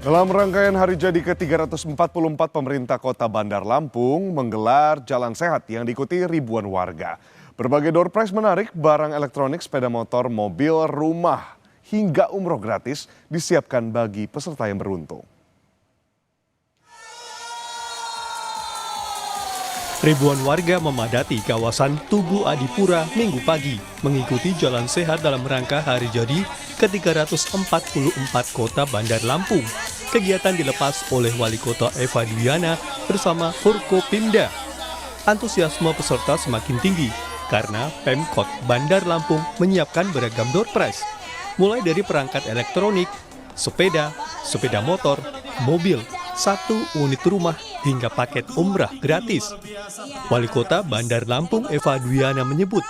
Dalam rangkaian hari jadi ke-344 pemerintah Kota Bandar Lampung menggelar Jalan Sehat yang diikuti ribuan warga. Berbagai door prize menarik, barang elektronik, sepeda motor, mobil, rumah, hingga umroh gratis disiapkan bagi peserta yang beruntung. Ribuan warga memadati kawasan Tugu Adipura Minggu pagi mengikuti Jalan Sehat dalam rangka hari jadi ke-344 Kota Bandar Lampung. Kegiatan dilepas oleh Wali Kota Eva Dwiana bersama Forkopimda. Antusiasme peserta semakin tinggi karena Pemkot Bandar Lampung menyiapkan beragam door prize, mulai dari perangkat elektronik, sepeda motor, mobil, 1 unit rumah, hingga paket umrah gratis. Wali Kota Bandar Lampung Eva Dwiana menyebut,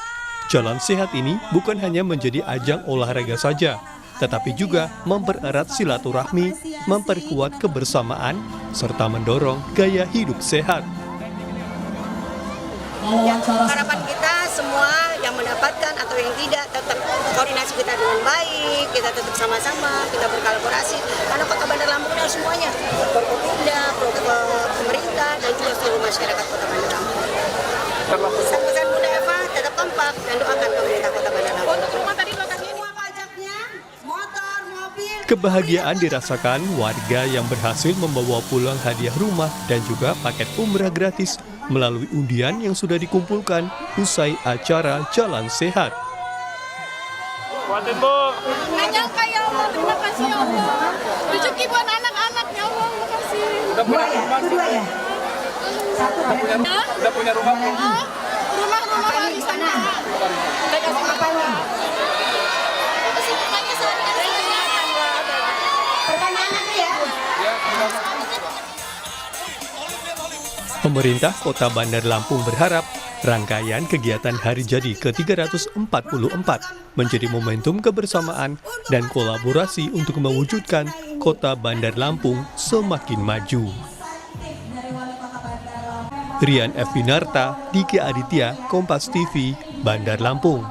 Jalan Sehat ini bukan hanya menjadi ajang olahraga saja, tetapi juga mempererat silaturahmi, memperkuat kebersamaan, serta mendorong gaya hidup sehat. Harapan kita semua yang mendapatkan atau yang tidak tetap koordinasi kita dengan baik, kita tetap sama-sama, kita berkolaborasi. Karena Kota Bandar Lampung harus semuanya, Forkopimda, pemerintah, dan juga seluruh masyarakat Kota Bandar Lampung. Pesan-pesan Bunda Eva tetap kompak dan doakan pemerintah Kota Bandar Lampung. Untuk rumah tadi lokasinya semua pajaknya, motor, mobil. Kebahagiaan dirasakan warga yang berhasil membawa pulang hadiah rumah dan juga paket umrah gratis melalui undian yang sudah dikumpulkan usai acara Jalan Sehat. Kuatin, Bu. Nggak nyangka ya Allah, terima kasih ya Allah. Rezeki buat anak-anak ya Allah, makasih. Udah punya rumah? Udah punya rumah? Rumah warisan. Kasih makanan. Kasih mukanya sehari-hari. Pertanyaan nanti ya. Pemerintah Kota Bandar Lampung berharap rangkaian kegiatan hari jadi ke-344 menjadi momentum kebersamaan dan kolaborasi untuk mewujudkan Kota Bandar Lampung semakin maju. Rian F. Winarta, Diki Aditya, Kompas TV, Bandar Lampung.